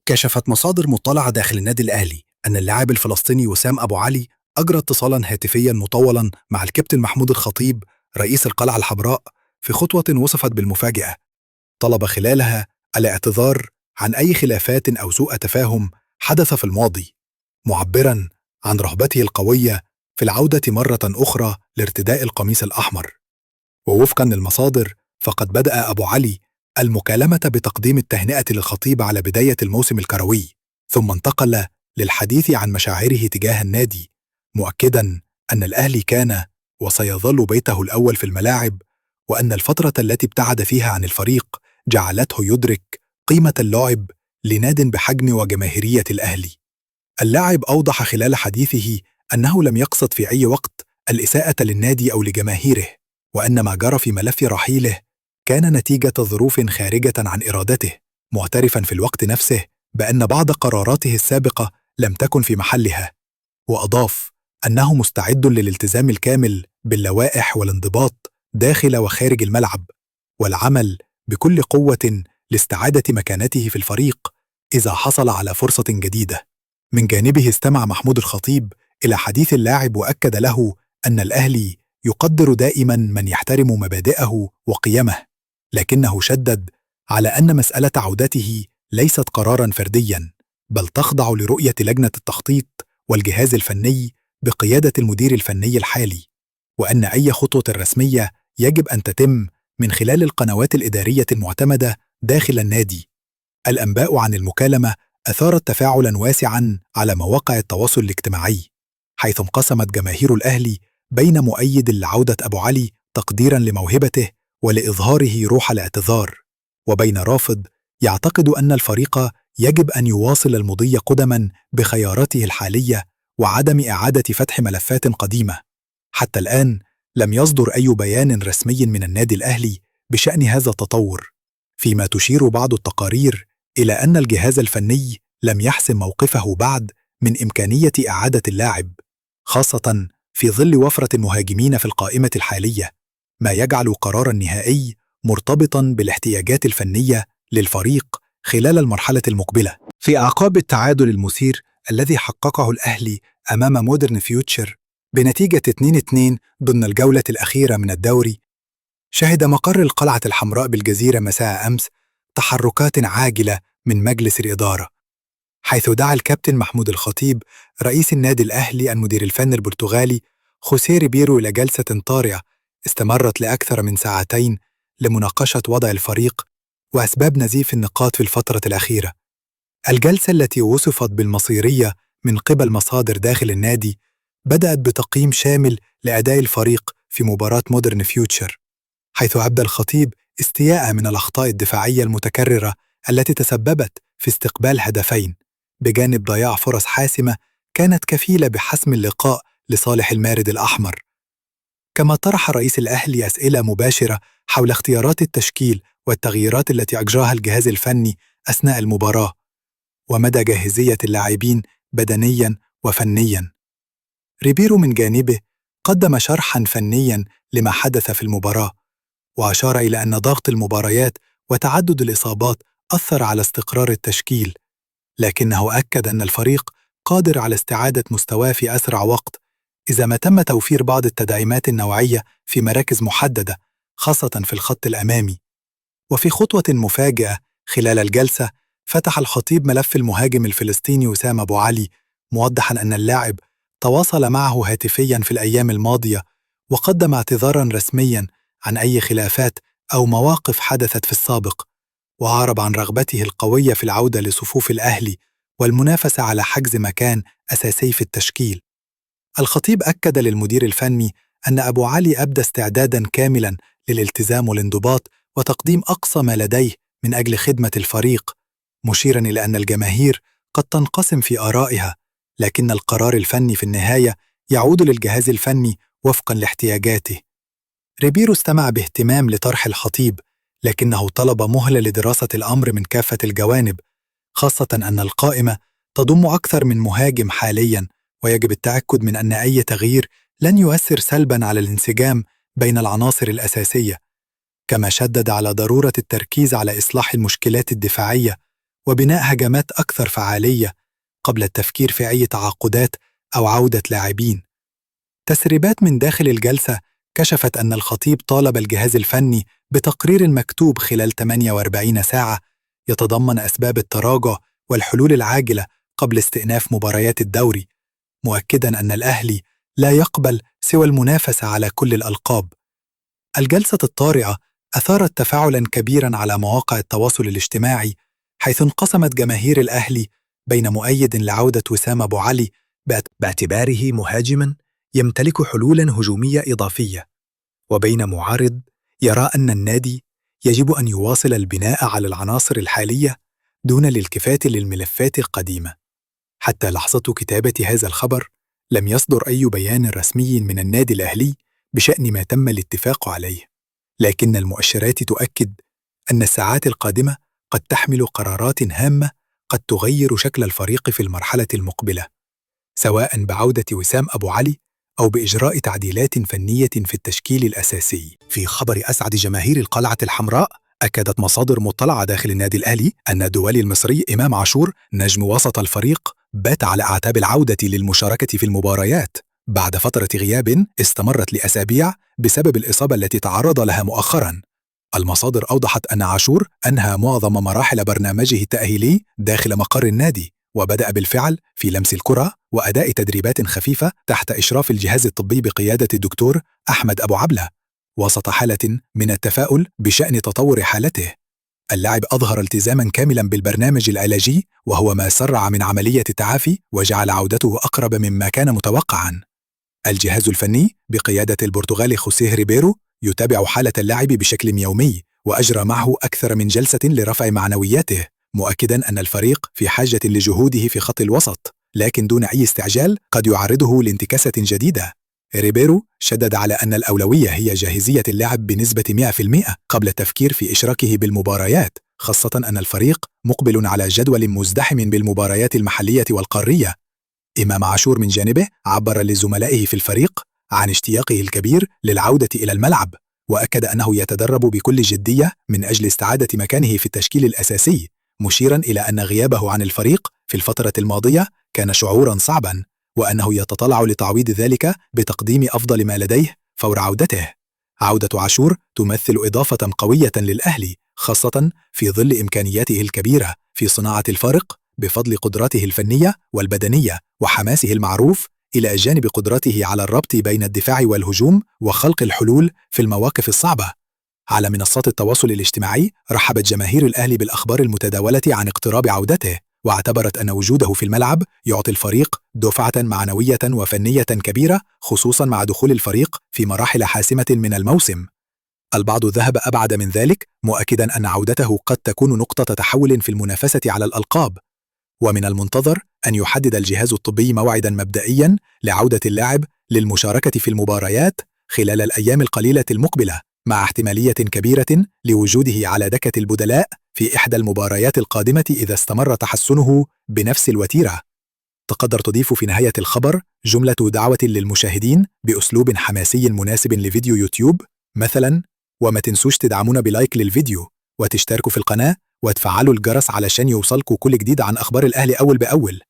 كشفت مصادر مطلعة داخل النادي الأهلي أن اللاعب الفلسطيني وسام أبو علي أجرى اتصالا هاتفيا مطولا مع الكابتن محمود الخطيب رئيس القلعة الحمراء في خطوة وصفت بالمفاجئة. طلب خلالها الاعتذار عن أي خلافات أو سوء تفاهم حدث في الماضي، معبرا عن رغبته القوية في العودة مرة أخرى لارتداء القميص الأحمر. ووفقا للمصادر فقد بدأ أبو علي المكالمة بتقديم التهنئة للخطيب على بداية الموسم الكروي، ثم انتقل للحديث عن مشاعره تجاه النادي، مؤكدا أن الأهلي كان وسيظل بيته الأول في الملاعب، وأن الفترة التي ابتعد فيها عن الفريق جعلته يدرك قيمة اللعب لناد بحجم وجماهيرية الأهلي. اللاعب أوضح خلال حديثه أنه لم يقصد في أي وقت الإساءة للنادي أو لجماهيره، وأن ما جرى في ملف رحيله كان نتيجة ظروف خارجة عن إرادته، معترفاً في الوقت نفسه بأن بعض قراراته السابقة لم تكن في محلها. وأضاف أنه مستعد للالتزام الكامل باللوائح والانضباط داخل وخارج الملعب، والعمل بكل قوة لاستعادة مكانته في الفريق إذا حصل على فرصة جديدة. من جانبه استمع محمود الخطيب إلى حديث اللاعب وأكد له أن الأهلي يقدر دائما من يحترم مبادئه وقيمه، لكنه شدد على أن مسألة عودته ليست قرارا فرديا، بل تخضع لرؤية لجنة التخطيط والجهاز الفني بقيادة المدير الفني الحالي، وأن أي خطوة رسمية يجب أن تتم من خلال القنوات الإدارية المعتمدة داخل النادي. الأنباء عن المكالمة أثارت تفاعلا واسعا على مواقع التواصل الاجتماعي، حيث انقسمت جماهير الأهلي بين مؤيد لعودة أبو علي تقديرا لموهبته ولإظهاره روح الاعتذار، وبين رافض يعتقد أن الفريق يجب أن يواصل المضي قدما بخياراته الحالية وعدم إعادة فتح ملفات قديمة. حتى الآن لم يصدر أي بيان رسمي من النادي الأهلي بشأن هذا التطور، فيما تشير بعض التقارير إلى أن الجهاز الفني لم يحسم موقفه بعد من إمكانية إعادة اللاعب، خاصة في ظل وفرة المهاجمين في القائمة الحالية، ما يجعل قرار النهائي مرتبطا بالاحتياجات الفنية للفريق خلال المرحلة المقبلة. في أعقاب التعادل المثير الذي حققه الأهلي أمام مودرن فيوتشر بنتيجة 2-2 ضمن الجولة الأخيرة من الدوري، شهد مقر القلعة الحمراء بالجزيرة مساء أمس تحركات عاجلة من مجلس الإدارة، حيث دعا الكابتن محمود الخطيب رئيس النادي الأهلي المدير الفني البرتغالي خوسيه ريبيرو إلى جلسة طارئة استمرت لأكثر من ساعتين لمناقشة وضع الفريق وأسباب نزيف النقاط في الفترة الأخيرة. الجلسة التي وصفت بالمصيرية من قبل مصادر داخل النادي بدأت بتقييم شامل لأداء الفريق في مباراة مودرن فيوتشر، حيث أبدى الخطيب استياء من الأخطاء الدفاعية المتكررة التي تسببت في استقبال هدفين، بجانب ضياع فرص حاسمة كانت كفيلة بحسم اللقاء لصالح المارد الأحمر. كما طرح رئيس الأهلي أسئلة مباشرة حول اختيارات التشكيل والتغييرات التي أجراها الجهاز الفني أثناء المباراة، ومدى جاهزية اللاعبين بدنياً وفنياً. ريبيرو من جانبه قدم شرحاً فنياً لما حدث في المباراة، وأشار إلى أن ضغط المباريات وتعدد الإصابات أثر على استقرار التشكيل، لكنه أكد أن الفريق قادر على استعادة مستواه في أسرع وقت إذا ما تم توفير بعض التدعيمات النوعية في مراكز محددة، خاصة في الخط الأمامي. وفي خطوة مفاجئة خلال الجلسة فتح الخطيب ملف المهاجم الفلسطيني وسام أبو علي، موضحاً أن اللاعب تواصل معه هاتفياً في الأيام الماضية وقدم اعتذاراً رسمياً عن أي خلافات أو مواقف حدثت في السابق، وأعرب عن رغبته القوية في العودة لصفوف الأهلي والمنافسة على حجز مكان أساسي في التشكيل. الخطيب أكد للمدير الفني أن أبو علي أبدى استعداداً كاملاً للالتزام والانضباط وتقديم أقصى ما لديه من أجل خدمة الفريق، مشيراً إلى أن الجماهير قد تنقسم في آرائها، لكن القرار الفني في النهاية يعود للجهاز الفني وفقاً لاحتياجاته. ريبيرو استمع باهتمام لطرح الخطيب، لكنه طلب مهلة لدراسة الأمر من كافة الجوانب، خاصة أن القائمة تضم أكثر من مهاجم حالياً، ويجب التأكد من أن أي تغيير لن يؤثر سلباً على الانسجام بين العناصر الأساسية. كما شدد على ضرورة التركيز على إصلاح المشكلات الدفاعية وبناء هجمات أكثر فعالية قبل التفكير في أي تعاقدات أو عودة لاعبين. تسريبات من داخل الجلسة كشفت أن الخطيب طالب الجهاز الفني بتقرير مكتوب خلال 48 ساعة يتضمن أسباب التراجع والحلول العاجلة قبل استئناف مباريات الدوري، مؤكداً أن الأهلي لا يقبل سوى المنافسة على كل الألقاب. الجلسة الطارئة أثارت تفاعلاً كبيراً على مواقع التواصل الاجتماعي، حيث انقسمت جماهير الأهلي بين مؤيد لعودة وسام أبو علي باعتباره مهاجماً يمتلك حلولاً هجومية إضافية، وبين معارض يرى أن النادي يجب أن يواصل البناء على العناصر الحالية دون الالتفات للملفات القديمة. حتى لحظة كتابة هذا الخبر لم يصدر أي بيان رسمي من النادي الأهلي بشأن ما تم الاتفاق عليه، لكن المؤشرات تؤكد أن الساعات القادمة قد تحمل قرارات هامة قد تغير شكل الفريق في المرحلة المقبلة، سواء بعودة وسام أبو علي أو بإجراء تعديلات فنية في التشكيل الأساسي. في خبر أسعد جماهير القلعة الحمراء، أكدت مصادر مطلعة داخل النادي الأهلي أن الدولي المصري إمام عاشور نجم وسط الفريق بات على أعتاب العودة للمشاركة في المباريات بعد فترة غياب استمرت لأسابيع بسبب الإصابة التي تعرض لها مؤخراً. المصادر أوضحت أن عاشور أنهى معظم مراحل برنامجه التأهيلي داخل مقر النادي، وبدأ بالفعل في لمس الكرة وأداء تدريبات خفيفة تحت إشراف الجهاز الطبي بقيادة الدكتور أحمد أبو عبلة، وسط حالة من التفاؤل بشأن تطور حالته. اللاعب أظهر التزاماً كاملاً بالبرنامج العلاجي، وهو ما سرع من عملية التعافي وجعل عودته أقرب مما كان متوقعاً. الجهاز الفني بقيادة البرتغالي خوسيه ريبيرو يتابع حالة اللاعب بشكل يومي، وأجرى معه أكثر من جلسة لرفع معنوياته، مؤكداً أن الفريق في حاجة لجهوده في خط الوسط، لكن دون أي استعجال قد يعرضه لانتكاسة جديدة. ريبيرو شدد على أن الأولوية هي جاهزية اللاعب بنسبة 100% قبل التفكير في إشراكه بالمباريات، خاصة أن الفريق مقبل على جدول مزدحم بالمباريات المحلية والقارية. إمام عاشور من جانبه عبر لزملائه في الفريق عن اشتياقه الكبير للعودة إلى الملعب، وأكد أنه يتدرب بكل جدية من أجل استعادة مكانه في التشكيل الأساسي، مشيراً إلى أن غيابه عن الفريق في الفترة الماضية كان شعوراً صعباً، وأنه يتطلع لتعويض ذلك بتقديم أفضل ما لديه فور عودته. عودة عاشور تمثل إضافة قوية للأهلي، خاصة في ظل إمكانياته الكبيرة في صناعة الفارق بفضل قدراته الفنية والبدنية وحماسه المعروف، إلى جانب قدرته على الربط بين الدفاع والهجوم وخلق الحلول في المواقف الصعبة. على منصات التواصل الاجتماعي رحبت جماهير الأهلي بالأخبار المتداولة عن اقتراب عودته، واعتبرت أن وجوده في الملعب يعطي الفريق دفعة معنوية وفنية كبيرة، خصوصاً مع دخول الفريق في مراحل حاسمة من الموسم. البعض ذهب أبعد من ذلك، مؤكداً أن عودته قد تكون نقطة تحول في المنافسة على الألقاب، ومن المنتظر أن يحدد الجهاز الطبي موعداً مبدئياً لعودة اللاعب للمشاركة في المباريات خلال الأيام القليلة المقبلة، مع احتمالية كبيرة لوجوده على دكة البدلاء في إحدى المباريات القادمة إذا استمر تحسنه بنفس الوتيرة. تقدر تضيف في نهاية الخبر جملة دعوة للمشاهدين بأسلوب حماسي مناسب لفيديو يوتيوب، مثلاً: وما تنسوش تدعمونا بلايك للفيديو وتشتركوا في القناة وتفعلوا الجرس علشان يوصلكوا كل جديد عن أخبار الأهلي أول بأول.